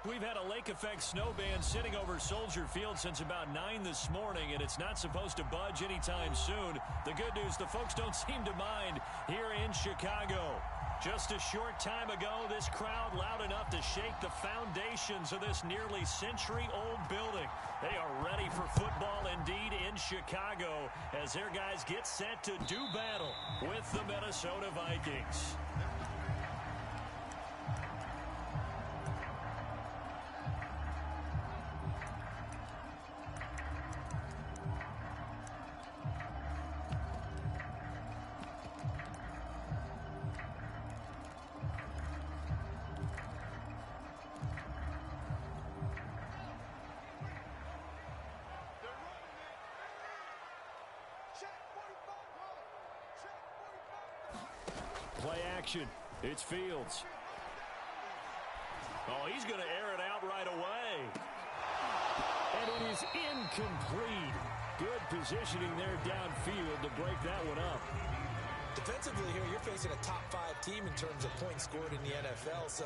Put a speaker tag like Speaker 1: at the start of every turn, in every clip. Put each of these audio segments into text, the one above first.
Speaker 1: We've had a lake effect snow band sitting over Soldier Field since about 9 this morning, and it's not supposed to budge anytime soon. The good news, the folks don't seem to mind here in Chicago. Just a short time ago, this crowd loud enough to shake the foundations of this nearly century-old building. They are ready for football indeed in Chicago as their guys get set to do battle with the Minnesota Vikings. Play action. It's Fields. Oh, he's going to air it out right away. And it is incomplete. Good positioning there downfield to break that one up.
Speaker 2: Defensively here, you're facing a top-5 team in terms of points scored in the NFL. So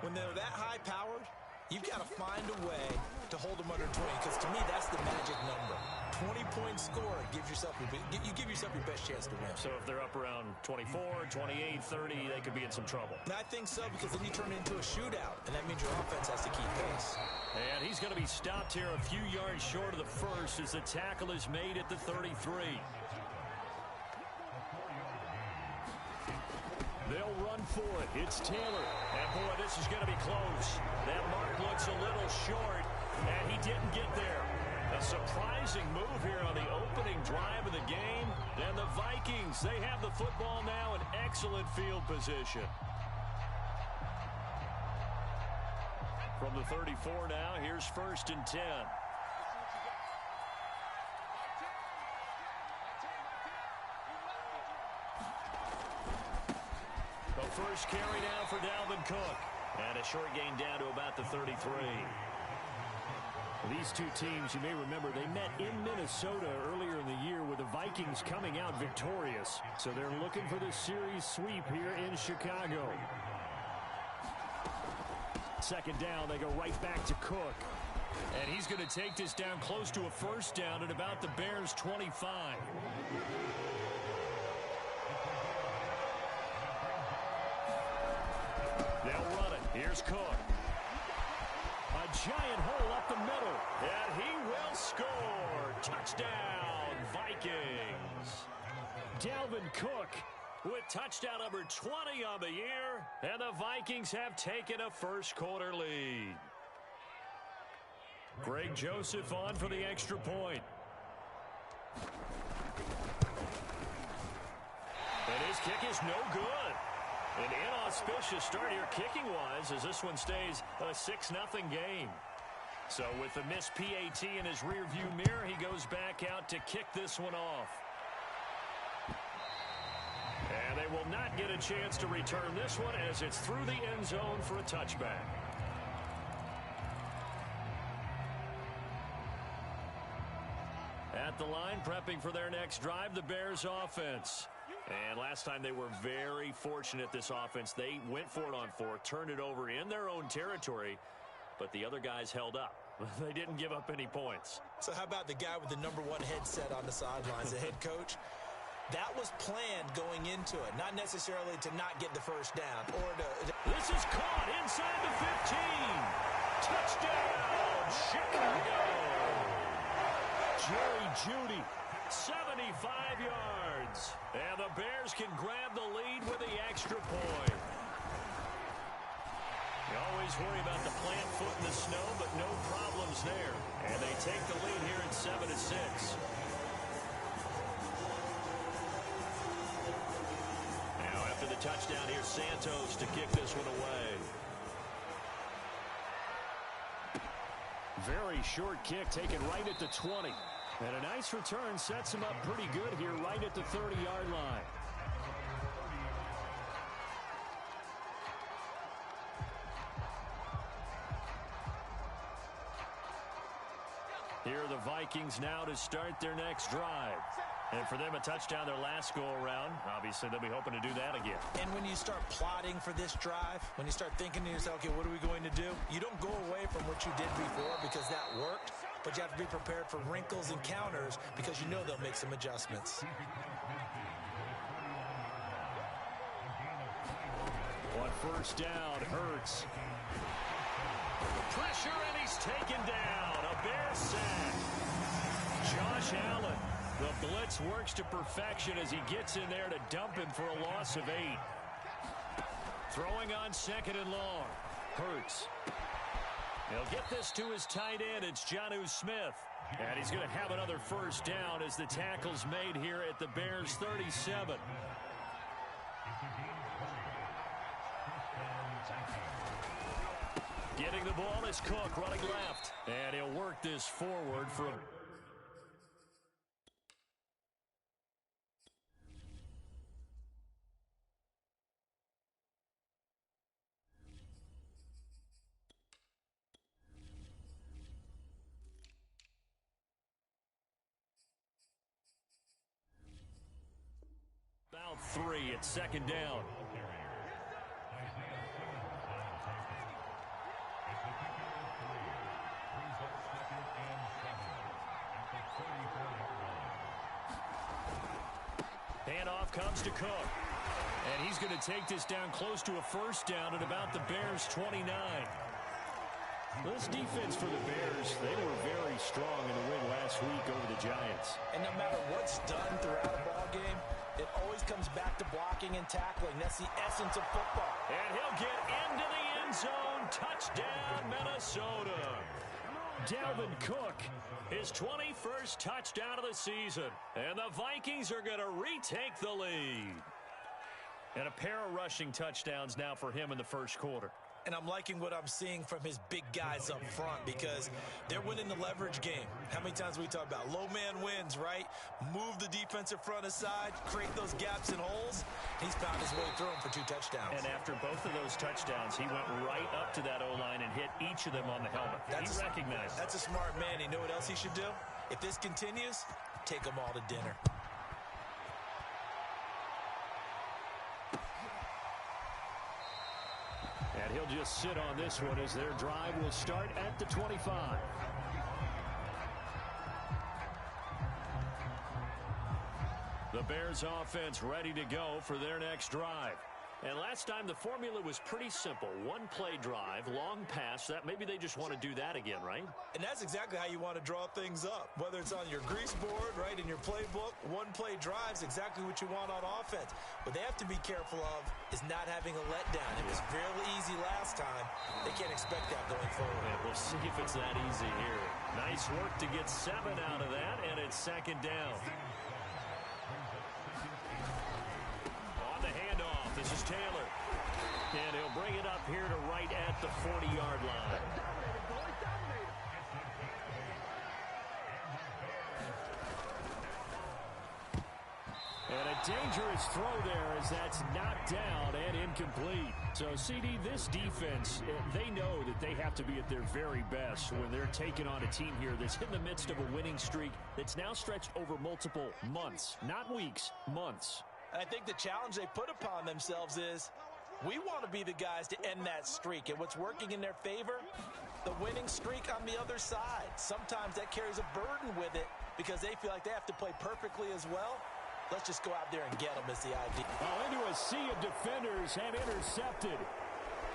Speaker 2: when they're that high-powered, you've got to find a way to hold them under 20, because to me, that's the magic number. 20-point score, you give yourself your best chance to win.
Speaker 1: So if they're up around 24, 28, 30, they could be in some trouble.
Speaker 2: I think so, because then you turn it into a shootout, and that means your offense has to keep pace.
Speaker 1: And he's going to be stopped here a few yards short of the first as the tackle is made at the 33. They'll run for it. It's Taylor. And, boy, this is going to be close. That mark looks a little short, and he didn't get there. A surprising move here on the opening drive of the game. And the Vikings, they have the football now in excellent field position. From the 34 now, here's 1st and 10. The first carry now for Dalvin Cook. And a short gain down to about the 33. These two teams, you may remember, they met in Minnesota earlier in the year with the Vikings coming out victorious. So they're looking for the series sweep here in Chicago. Second down, they go right back to Cook. And he's going to take this down close to a first down at about the Bears' 25. They'll run it. Here's Cook. A giant hole up the middle, and he will score. Touchdown, Vikings. Dalvin Cook with touchdown number 20 on the year, and the Vikings have taken a first-quarter lead. Greg Joseph on for the extra point. And his kick is no good. An inauspicious start here kicking-wise as this one stays a 6-0 game. So with the missed PAT in his rearview mirror, he goes back out to kick this one off. And they will not get a chance to return this one as it's through the end zone for a touchback. At the line, prepping for their next drive, the Bears offense. And last time they were very fortunate, this offense. They went for it on 4, turned it over in their own territory, but the other guys held up. They didn't give up any points.
Speaker 2: So how about the guy with the #1 headset on the sidelines, the head coach? That was planned going into it, not necessarily to not get the first down.
Speaker 1: This is caught inside the 15. Touchdown, Chicago. Jerry Jeudy. 75 yards. And the Bears can grab the lead with the extra point. You always worry about the plant foot in the snow, but no problems there. And they take the lead here at 7-6. Now after the touchdown, here's Santos to kick this one away. Very short kick taken right at the 20. And a nice return sets him up pretty good here right at the 30-yard line. Here are the Vikings now to start their next drive. And for them, a touchdown their last go-around. Obviously, they'll be hoping to do that again.
Speaker 2: And when you start plotting for this drive, when you start thinking to yourself, okay, what are we going to do? You don't go away from what you did before because that worked, but you have to be prepared for wrinkles and counters because you know they'll make some adjustments.
Speaker 1: On first down, Hurts. Pressure, and he's taken down. A Bears sack. Josh Allen. The blitz works to perfection as he gets in there to dump him for a loss of 8. Throwing on second and long. Hurts. He'll get this to his tight end. It's Jonnu Smith. And he's going to have another first down as the tackle's made here at the Bears 37. Getting the ball is Cook running left. And he'll work this forward for a... About 3 at second down. Handoff comes to Cook. And he's going to take this down close to a first down at about the Bears' 29. This defense for the Bears, they were very strong in the win last week over the Giants.
Speaker 2: And no matter what's done throughout a ball game, it always comes back to blocking and tackling. That's the essence of football.
Speaker 1: And he'll get into the end zone. Touchdown, Minnesota. Dalvin Cook, his 21st touchdown of the season. And the Vikings are going to retake the lead. And a pair of rushing touchdowns now for him in the first quarter.
Speaker 2: And I'm liking what I'm seeing from his big guys up front because they're winning the leverage game. How many times we talk about low man wins, right? Move the defensive front aside, create those gaps and holes. He's found his way through them for 2 touchdowns.
Speaker 1: And after both of those touchdowns, he went right up to that O-line and hit each of them on the helmet. He recognized.
Speaker 2: That's a smart man. You know what else he should do? If this continues, take them all to dinner.
Speaker 1: And he'll just sit on this one as their drive will start at the 25. The Bears offense ready to go for their next drive. And last time the formula was pretty simple. 1-play drive, long pass. That maybe they just want to do that again, right?
Speaker 2: And that's exactly how you want to draw things up. Whether it's on your grease board, right, in your playbook, 1-play drive's exactly what you want on offense. What they have to be careful of is not having a letdown. It was fairly easy last time. They can't expect that going forward.
Speaker 1: And we'll see if it's that easy here. Nice work to get 7 out of that, and it's second down. On the handoff, this is Taylor. And he'll bring it up here to right at the 40-yard line. And a dangerous throw there as that's knocked down and incomplete. So, CD, this defense, they know that they have to be at their very best when they're taking on a team here that's in the midst of a winning streak that's now stretched over multiple months, not weeks, months.
Speaker 2: And I think the challenge they put upon themselves is we want to be the guys to end that streak. And what's working in their favor? The winning streak on the other side. Sometimes that carries a burden with it because they feel like they have to play perfectly as well. Let's just go out there and get them is the idea.
Speaker 1: Oh, into a sea of defenders and intercepted.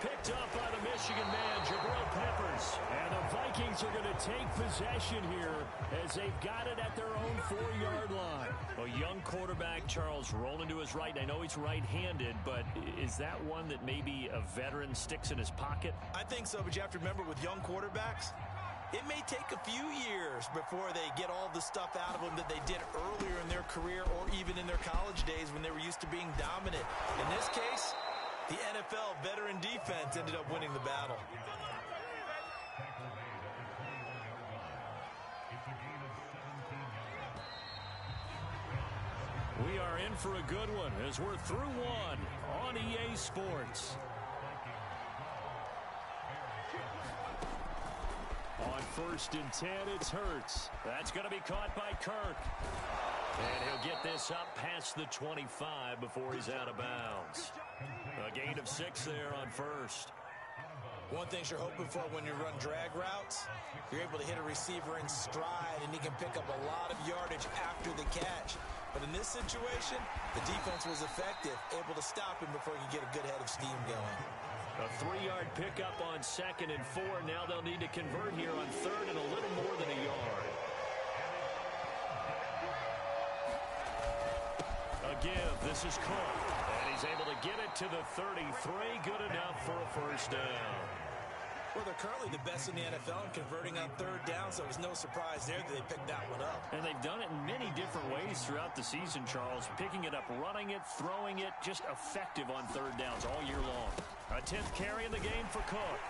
Speaker 1: Picked up by the Michigan man, Jabril Peppers. And the Vikings are going to take possession here as they've got it at their own 4-yard line. A young quarterback, Charles, rolling to his right. I know he's right-handed, but is that one that maybe a veteran sticks in his pocket?
Speaker 2: I think so, but you have to remember with young quarterbacks, it may take a few years before they get all the stuff out of them that they did earlier in their career or even in their college days when they were used to being dominant. In this case, the NFL veteran defense ended up winning the battle.
Speaker 1: We are in for a good one as we're through one on EA Sports. On 1st and 10. It's Hurts. That's going to be caught by Kirk. And he'll get this up past the 25 before he's out of bounds. A gain of 6 there on 1st.
Speaker 2: One thing you're hoping for when you run drag routes, you're able to hit a receiver in stride, and he can pick up a lot of yardage after the catch. But in this situation, the defense was effective, able to stop him before he could get a good head of steam going.
Speaker 1: A 3-yard pickup on 2nd and 4. Now they'll need to convert here on 3rd and a little more than a yard. A give. This is Cook. And he's able to get it to the 33. Good enough for a 1st down.
Speaker 2: Well, they're currently the best in the NFL in converting on 3rd down, so it was no surprise there that they picked that one up.
Speaker 1: And they've done it in many different ways throughout the season, Charles. Picking it up, running it, throwing it, just effective on 3rd downs all year long. A 10th carry in the game for Cook.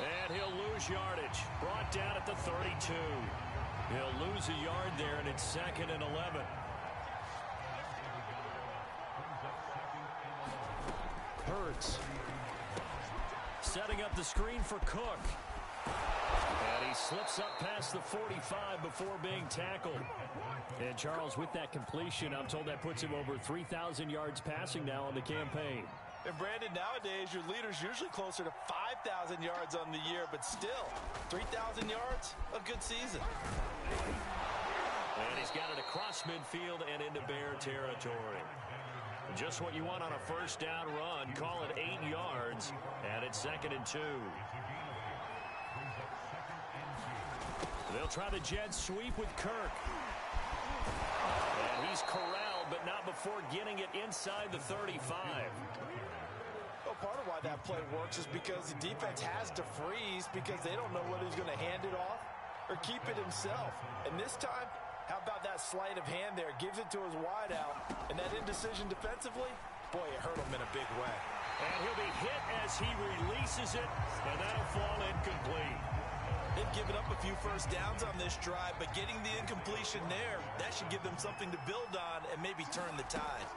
Speaker 1: And he'll lose yardage. Brought down at the 32. He'll lose a yard there, and it's 2nd and 11. Hurts. Setting up the screen for Cook. And he slips up past the 45 before being tackled. And Charles, with that completion, I'm told that puts him over 3,000 yards passing now on the campaign.
Speaker 2: And Brandon, nowadays your leader's usually closer to 5,000 yards on the year, but still, 3,000 yards, a good season.
Speaker 1: And he's got it across midfield and into Bear territory. Just what you want on a 1st down run. Call it 8 yards, and it's 2nd and 2. They'll try the jet sweep with Kirk. And he's corralled, but not before getting it inside the 35.
Speaker 2: Well, part of why that play works is because the defense has to freeze because they don't know whether he's going to hand it off or keep it himself. And this time, how about that sleight of hand there? Gives it to his wideout. And that indecision defensively, boy, it hurt him in a big way.
Speaker 1: And he'll be hit as he releases it, and that'll fall incomplete.
Speaker 2: They've given up a few 1st downs on this drive, but getting the incompletion there, that should give them something to build on and maybe turn the tide.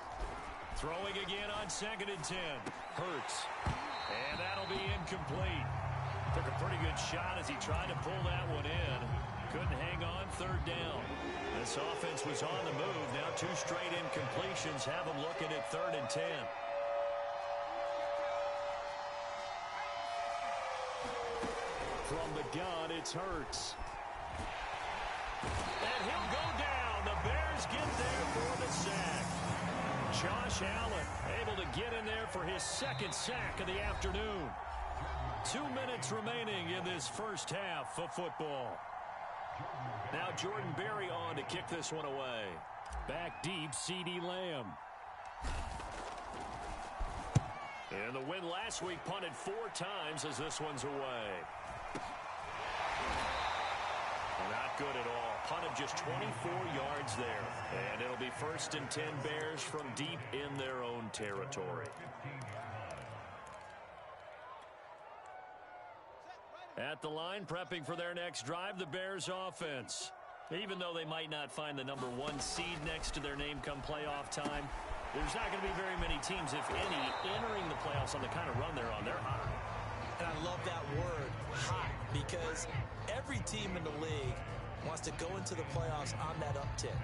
Speaker 1: Throwing again on 2nd and 10. Hurts. And that'll be incomplete. Took a pretty good shot as he tried to pull that one in. Couldn't hang on 3rd down. This offense was on the move. Now 2 straight incompletions have them looking at 3rd and 10. From the gun, it's Hurts. And he'll go down. The Bears get there for the sack. Josh Allen able to get in there for his 2nd sack of the afternoon. 2 minutes remaining in this 1st half of football. Now Jordan Berry on to kick this one away. Back deep, CeeDee Lamb. And the win last week punted 4 times as this one's away. Not good at all. Punted just 24 yards there. And it'll be 1st and 10 Bears from deep in their own territory. At the line, prepping for their next drive, the Bears offense. Even though they might not find the number 1 seed next to their name come playoff time, there's not going to be very many teams, if any, entering the playoffs on the kind of run they're on. They're hot.
Speaker 2: And I love that word, hot, because every team in the league wants to go into the playoffs on that uptick.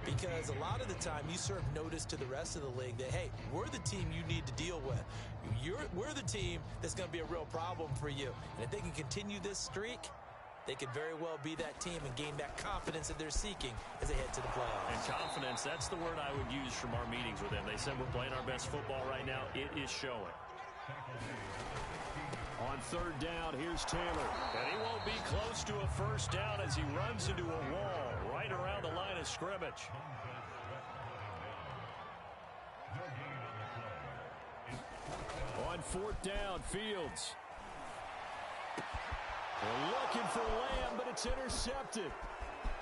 Speaker 2: Because a lot of the time you serve notice to the rest of the league that, hey, we're the team you need to deal with. We're the team that's going to be a real problem for you. And if they can continue this streak, they could very well be that team and gain that confidence that they're seeking as they head to the playoffs.
Speaker 1: And confidence, that's the word I would use from our meetings with them. They said we're playing our best football right now. It is showing. On 3rd down, here's Taylor. And he won't be close to a 1st down as he runs into a wall right around the line of scrimmage. On 4th down, Fields. They're looking for Lamb, but it's intercepted.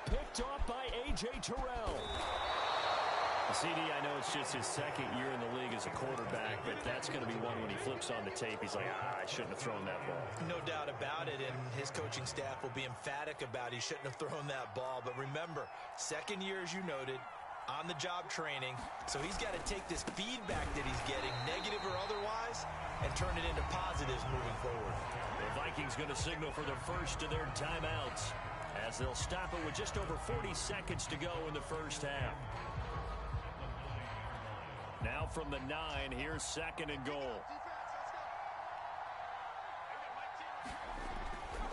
Speaker 1: Picked off by A.J. Terrell. CD, I know it's just his 2nd year in the league as a quarterback, but that's going to be one when he flips on the tape. He's like, I shouldn't have thrown that ball.
Speaker 2: No doubt about it, and his coaching staff will be emphatic about he shouldn't have thrown that ball. But remember, 2nd year, as you noted, on-the-job training, so he's got to take this feedback that he's getting, negative or otherwise, and turn it into positives moving forward.
Speaker 1: The Vikings going to signal for the first of their timeouts as they'll stop it with just over 40 seconds to go in the first half. Now from the 9, here's 2nd and goal.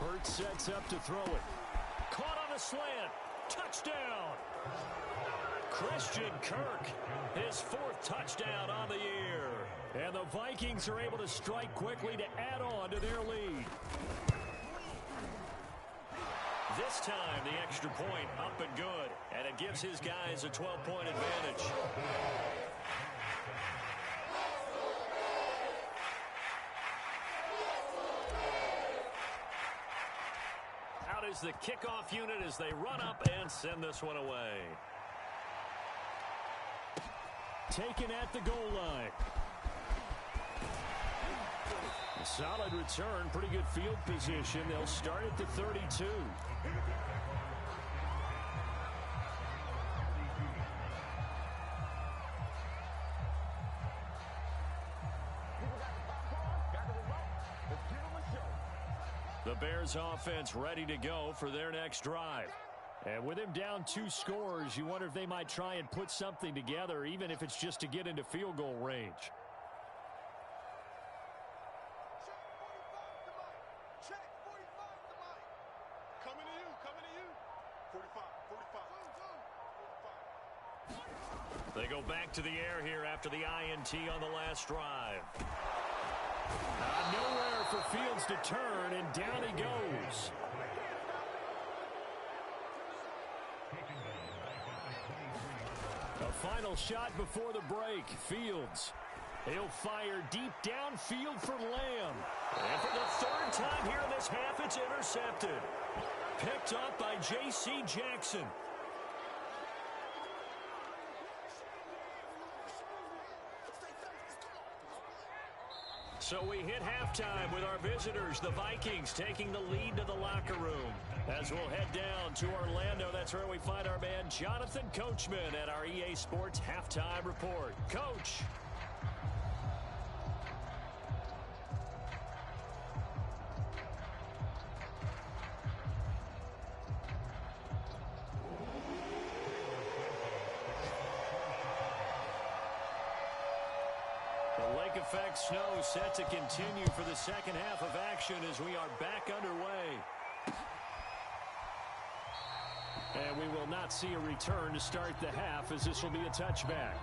Speaker 1: Hurts sets up to throw it. Caught on a slant. Touchdown. Christian Kirk, his 4th touchdown on the year. And the Vikings are able to strike quickly to add on to their lead. This time, the extra point up and good. And it gives his guys a 12-point advantage. Out is the kickoff unit as they run up and send this one away. Taken at the goal line. A solid return, pretty good field position. They'll start at the 32. The Bears offense ready to go for their next drive. And with him down 2 scores, you wonder if they might try and put something together, even if it's just to get into field goal range.
Speaker 3: Check 45 coming to you. 45.
Speaker 1: They go back to the air here after the INT on the last drive. Nowhere for Fields to turn, and down he goes. A final shot before the break. Fields. He'll fire deep downfield for Lamb. And for the 3rd time here in this half, it's intercepted. Picked up by J.C. Jackson. So we hit halftime with our visitors, the Vikings, taking the lead to the locker room. As we'll head down to Orlando, that's where we find our man Jonathan Coachman at our EA Sports Halftime Report. Coach. Lake effect snow set to continue for the second half of action as we are back underway. And we will not see a return to start the half, as this will be a touchback.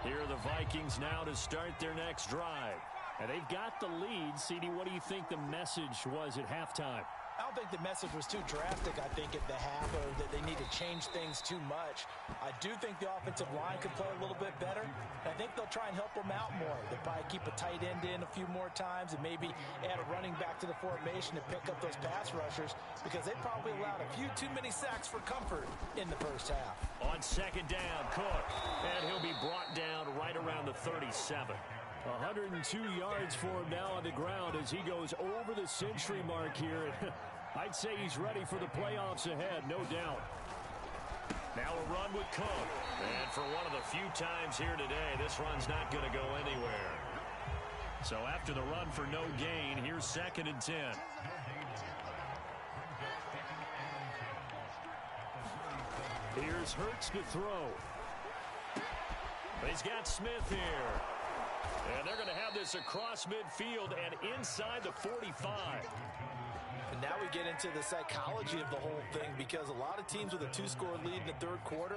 Speaker 1: Here are the Vikings now to start their next drive. And they've got the lead. CD, what do you think the message was at halftime?
Speaker 2: I don't think the message was too drastic, I think, at the half, or that they need to change things too much. I do think the offensive line could play a little bit better. I think they'll try and help them out more. They'll probably keep a tight end in a few more times and maybe add a running back to the formation to pick up those pass rushers, because they probably allowed a few too many sacks for comfort in the first half.
Speaker 1: On 2nd down, Cook. And he'll be brought down right around the 37. 102 yards for him now on the ground as he goes over the century mark here. I'd say he's ready for the playoffs ahead, no doubt. Now a run with Cook. And for one of the few times here today, this run's not going to go anywhere. So after the run for no gain, here's 2nd and 10. Here's Hurts to throw. He's got Smith here. And they're going to have this across midfield and inside the 45.
Speaker 2: And now we get into the psychology of the whole thing, because a lot of teams with a 2-score lead in the 3rd quarter,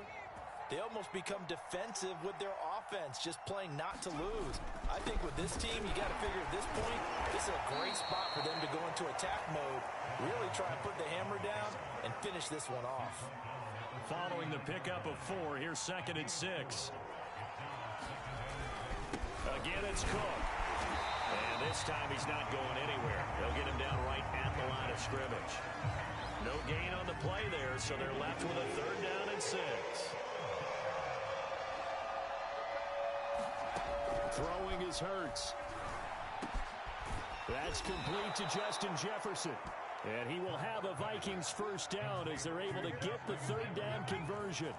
Speaker 2: they almost become defensive with their offense, just playing not to lose. I think with this team, you got to figure at this point, this is a great spot for them to go into attack mode, really try and put the hammer down and finish this one off.
Speaker 1: Following the pickup of 4, here's 2nd and 6. Again, it's Cook. And this time he's not going anywhere. They'll get him down right at the line of scrimmage. No gain on the play there, so they're left with a 3rd down and 6. Throwing is Hurts. That's complete to Justin Jefferson. And he will have a Vikings first down as they're able to get the third down conversion.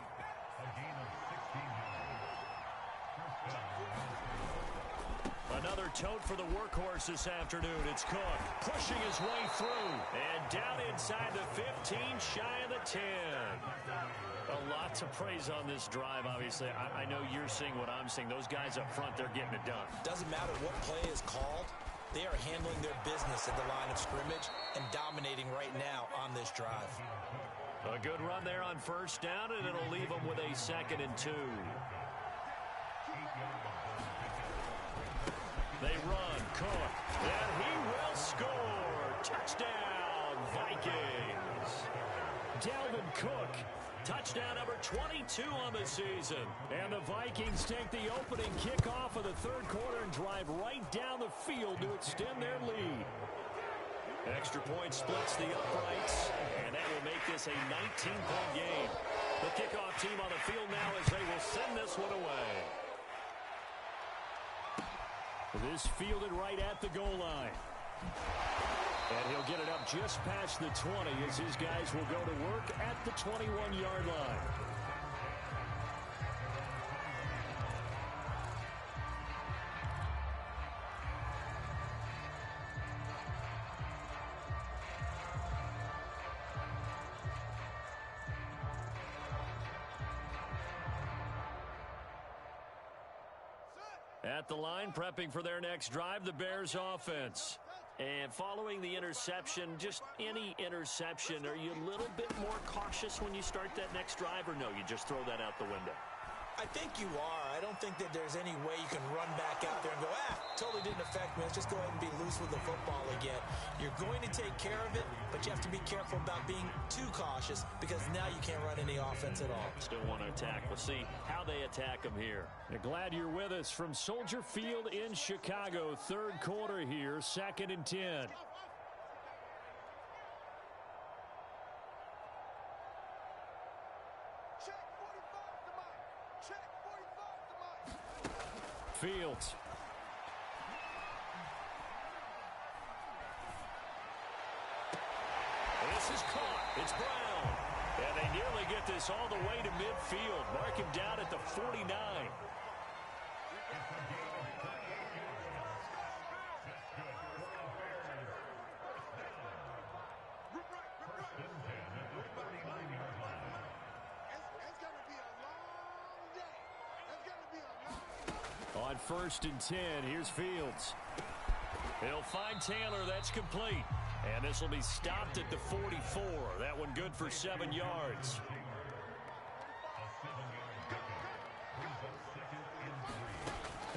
Speaker 1: Another tote for the workhorse this afternoon. It's Cook pushing his way through. And down inside the 15, shy of the 10. A lot to praise on this drive, obviously. I know you're seeing what I'm seeing. Those guys up front, they're getting it done.
Speaker 2: Doesn't matter what play is called. They are handling their business at the line of scrimmage and dominating right now on this drive.
Speaker 1: A good run there on first down, and it'll leave them with a 2nd and 2. They run, Cook, and he will score. Touchdown, Vikings. Dalvin Cook, touchdown number 22 on the season. And the Vikings take the opening kickoff of the third quarter and drive right down the field to extend their lead. Extra point splits the uprights, and that will make this a 19-point game. The kickoff team on the field now as they will send this one away. This fielded right at the goal line. And he'll get it up just past the 20 as his guys will go to work at the 21-yard line. At the line, prepping for their next drive, the Bears offense. And following the interception, just any interception, are you a little bit more cautious when you start that next drive, or no, you just throw that out the window?
Speaker 2: I think you are. I don't think that there's any way you can run back out there and go, totally didn't affect me. Let's just go ahead and be loose with the football again. You're going to take care of it, but you have to be careful about being too cautious because now you can't run any offense at all.
Speaker 1: Still want to attack. We'll see how they attack them here. Glad you're with us from Soldier Field in Chicago. Third quarter here, 2nd and 10. Fields. This is caught. It's Brown. And they nearly get this all the way to midfield. Mark him down at the 49. On 1st and 10, here's Fields. He'll find Taylor. That's complete. And this will be stopped at the 44. That one good for 7 yards.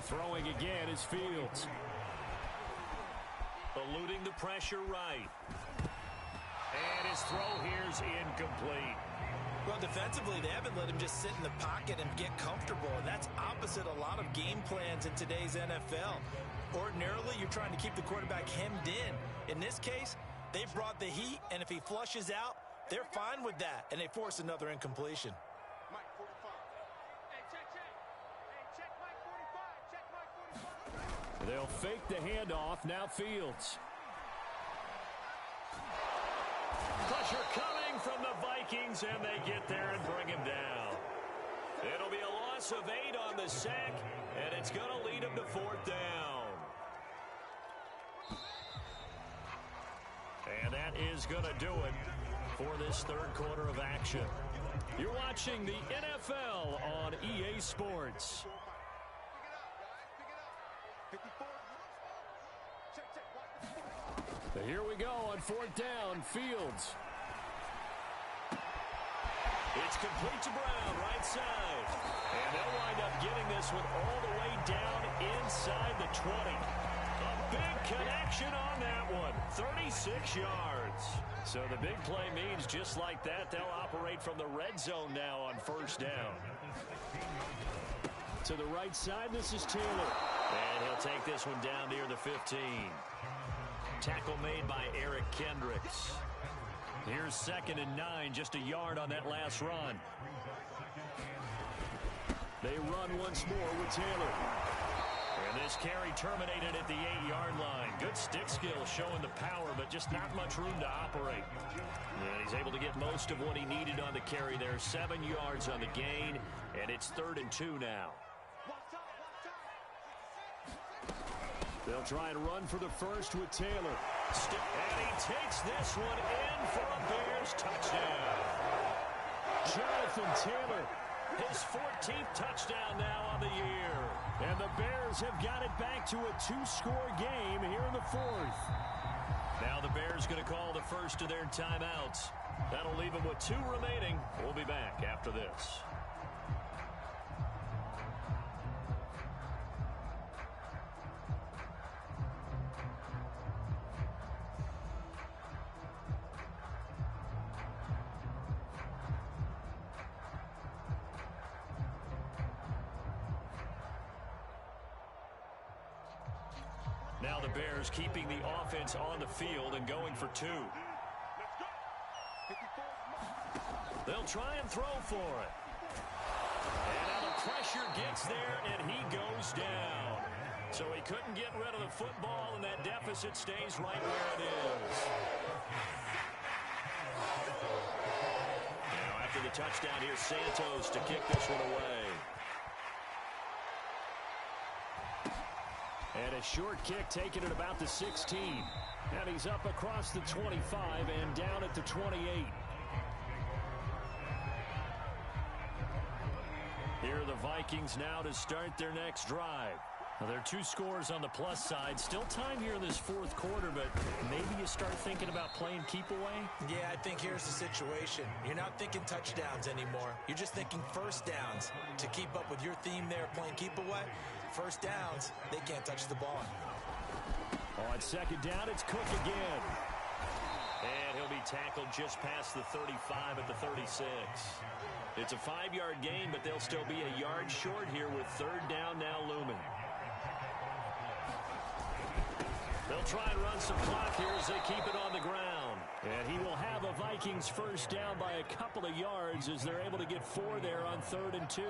Speaker 1: Throwing again is Fields. Eluding the pressure right. And his throw here's incomplete.
Speaker 2: Well, defensively, they haven't let him just sit in the pocket and get comfortable. And that's opposite a lot of game plans in today's NFL. Ordinarily, you're trying to keep the quarterback hemmed in. In this case, they brought the heat, and if he flushes out, they're fine with that, and they force another incompletion.
Speaker 3: Mike 45. Hey, check. Hey, check Mike 45. Check Mike 45.
Speaker 1: They'll fake the handoff. Now Fields. Pressure coming from the Vikings, and they get there and bring him down. It'll be a loss of 8 on the sack, and it's going to lead him to 4th down. And that is going to do it for this third quarter of action. You're watching the NFL on EA Sports. Here we go on 4th down. Fields. It's complete to Brown, right side. And they'll wind up getting this one all the way down inside the 20. A big connection on that one. 36 yards. So the big play means just like that, they'll operate from the red zone now on 1st down. To the right side, this is Taylor. And he'll take this one down near the 15. Tackle made by Eric Kendricks. Here's 2nd and 9, just a yard on that last run. They run once more with Taylor. And This carry terminated at the 8-yard line. Good stick skill showing the power, but just not much room to operate. And he's able to get most of what he needed on the carry there. 7 yards on the gain, and it's 3rd and 2 now. They'll try and run for the first with Taylor. And he takes this one in for a Bears touchdown. Jonathan Taylor, his 14th touchdown now on the year. And the Bears have got it back to a 2-score game here in the 4th. Now the Bears going to call the first of their timeouts. That'll leave them with 2 remaining. We'll be back after this. Now the Bears keeping the offense on the field and going for 2. They'll try and throw for it. And now the pressure gets there, and he goes down. So he couldn't get rid of the football, and that deficit stays right where it is. Now after the touchdown, here's Santos to kick this one away. And a short kick taken at about the 16. And he's up across the 25 and down at the 28. Here are the Vikings now to start their next drive. Now, there are 2 scores on the plus side. Still time here in this 4th quarter, but maybe you start thinking about playing keep away?
Speaker 2: Yeah, I think here's the situation. You're not thinking touchdowns anymore. You're just thinking first downs. To keep up with your theme there, playing keep away, first downs, they can't touch the ball.
Speaker 1: On 2nd down, it's Cook again. And he'll be tackled just past the 35 at the 36. It's a 5-yard gain, but they'll still be a yard short here with 3rd down now looming. They'll try and run some clock here as they keep it on the ground. And he will have a Vikings first down by a couple of yards as they're able to get 4 there on 3rd and 2.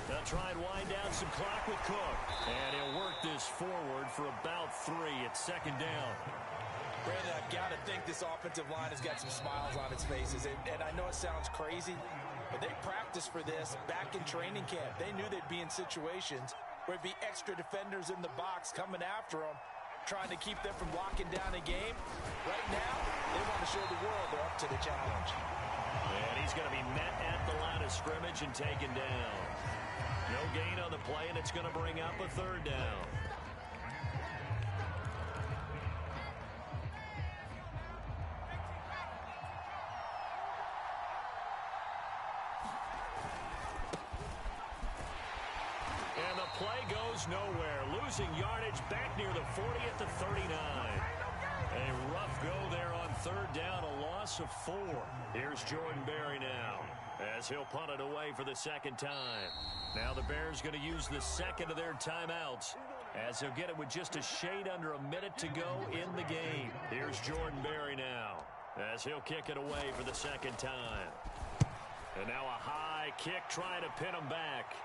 Speaker 1: They'll try and wind down some clock with Cook. And he'll work this forward for about 3 at 2nd down.
Speaker 2: Brandon, I've got to think this offensive line has got some smiles on its faces. And I know it sounds crazy, but they practiced for this back in training camp. They knew they'd be in situations where it'd be extra defenders in the box coming after them, trying to keep them from locking down a game. Right now, they want to show the world they're up to the challenge.
Speaker 1: And he's going to be met at the line of scrimmage and taken down. No gain on the play, and it's going to bring up a 3rd down. And the play goes nowhere. Losing yardage back near the 40 at the 39. A rough go there on 3rd down, a loss of 4. Here's Jordan Berry now as he'll punt it away for the 2nd time. Now the Bears going to use the 2nd of their timeouts as they'll get it with just a shade under a minute to go in the game. Here's Jordan Berry now as he'll kick it away for the 2nd time. And now a high kick trying to pin him back.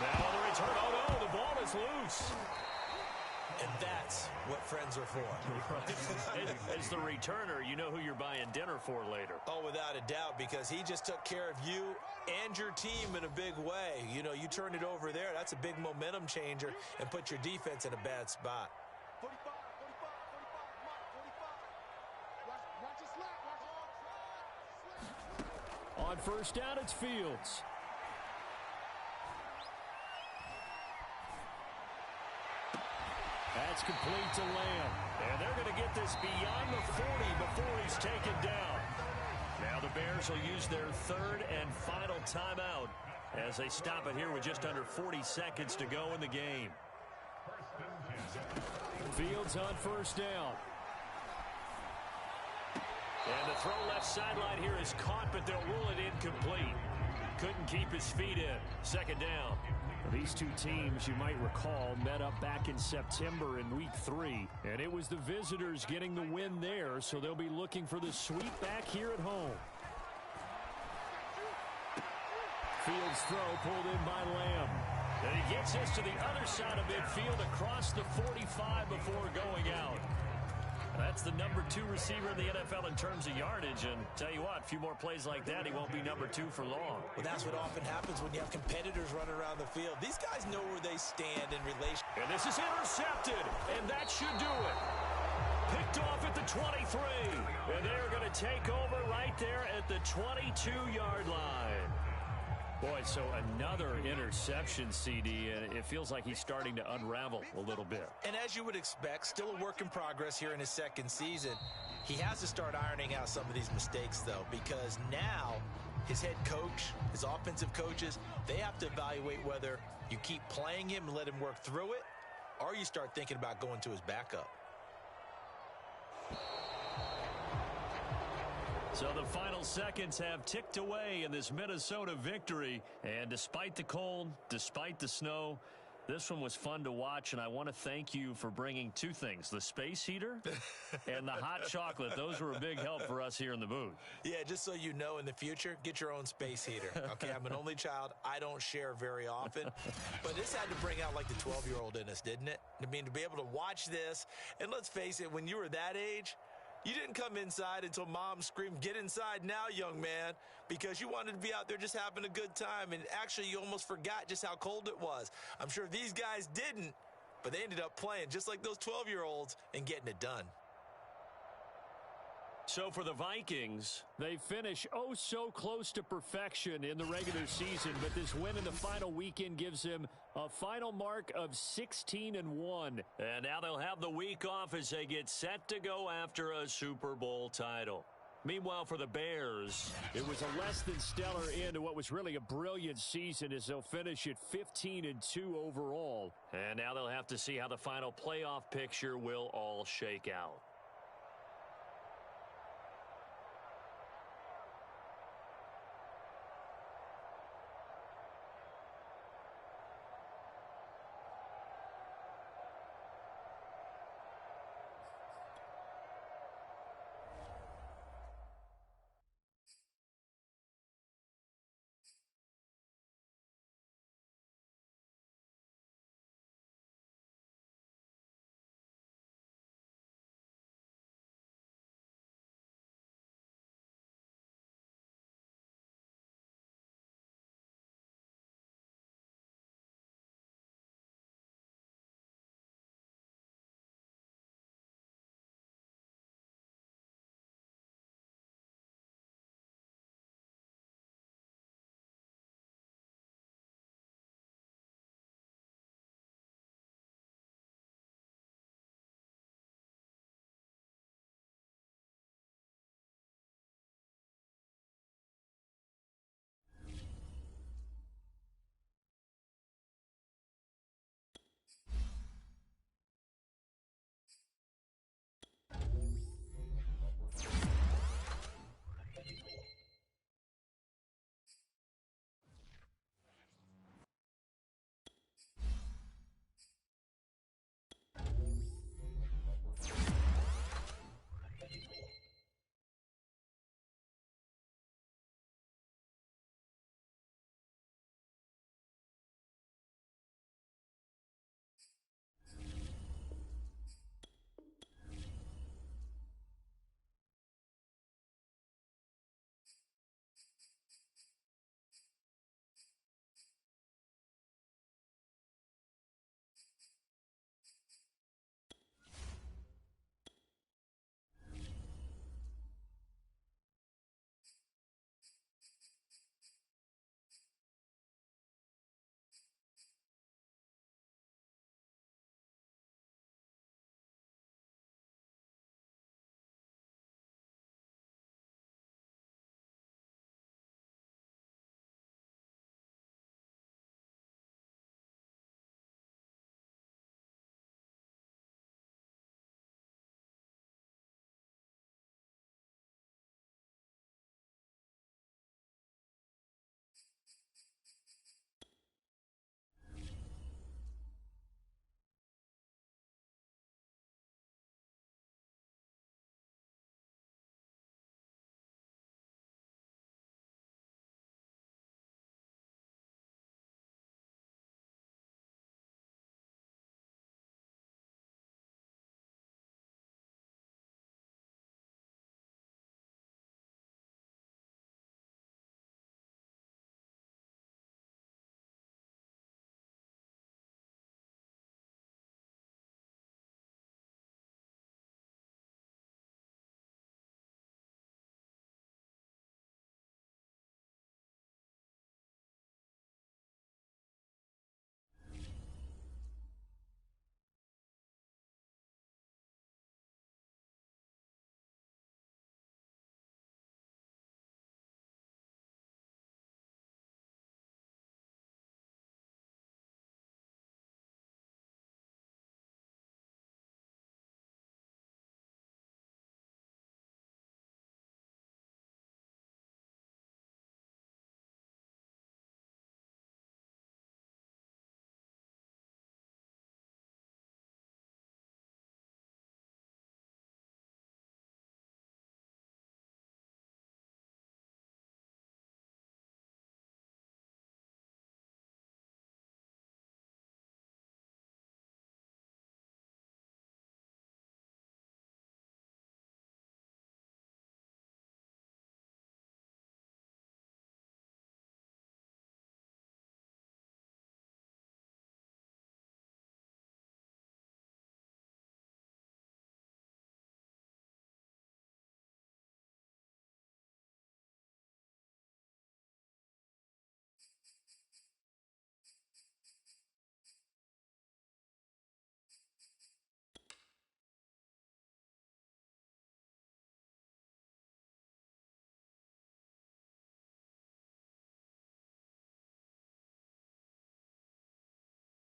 Speaker 1: Now on the return, oh no, the ball is loose.
Speaker 2: And that's what friends are for.
Speaker 1: Right. As the returner, you know who you're buying dinner for later.
Speaker 2: Oh, without a doubt, because he just took care of you and your team in a big way. You know, you turn it over there, that's a big momentum changer, and put your defense in a bad spot.
Speaker 3: 45, 45, 45. Watch it slap.
Speaker 1: On 1st down, it's Fields. That's complete to Lamb. And they're going to get this beyond the 40 before he's taken down. Now the Bears will use their 3rd and final timeout as they stop it here with just under 40 seconds to go in the game. Fields on 1st down. And the throw left sideline here is caught, but they'll rule it incomplete. Couldn't keep his feet in. 2nd down. These 2 teams, you might recall, met up back in September in Week 3. And it was the visitors getting the win there, so they'll be looking for the sweep back here at home. Fields' throw pulled in by Lamb. And he gets this to the other side of midfield across the 45 before going out. That's the number 2 receiver in the NFL in terms of yardage. And tell you what, a few more plays like that, he won't be number 2 for long.
Speaker 2: Well, that's what often happens when you have competitors running around the field. These guys know where they stand in relation.
Speaker 1: And this is intercepted, and that should do it. Picked off at the 23. And they're going to take over right there at the 22-yard line. Boy, so another interception, CD, and it feels like he's starting to unravel a little bit.
Speaker 2: And as you would expect, still a work in progress here in his second season. He has to start ironing out some of these mistakes, though, because now his head coach, his offensive coaches, they have to evaluate whether you keep playing him and let him work through it, or you start thinking about going to his backup.
Speaker 1: So the final seconds have ticked away in this Minnesota victory. And despite the cold, despite the snow, this one was fun to watch. And I want to thank you for bringing 2 things, the space heater and the hot chocolate. Those were a big help for us here in the booth.
Speaker 2: Yeah, just so you know, in the future, get your own space heater. Okay, I'm an only child. I don't share very often. But this had to bring out like the 12-year-old in us, didn't it? I mean, to be able to watch this. And let's face it, when you were that age, you didn't come inside until mom screamed, "Get inside now, young man," because you wanted to be out there just having a good time. And actually, you almost forgot just how cold it was. I'm sure these guys didn't, but they ended up playing just like those 12-year-olds and getting it done.
Speaker 1: So for the Vikings, they finish oh so close to perfection in the regular season, but this win in the final weekend gives them a final mark of 16-1. And now they'll have the week off as they get set to go after a Super Bowl title. Meanwhile, for the Bears, it was a less than stellar end to what was really a brilliant season as they'll finish at 15-2 overall. And now they'll have to see how the final playoff picture will all shake out.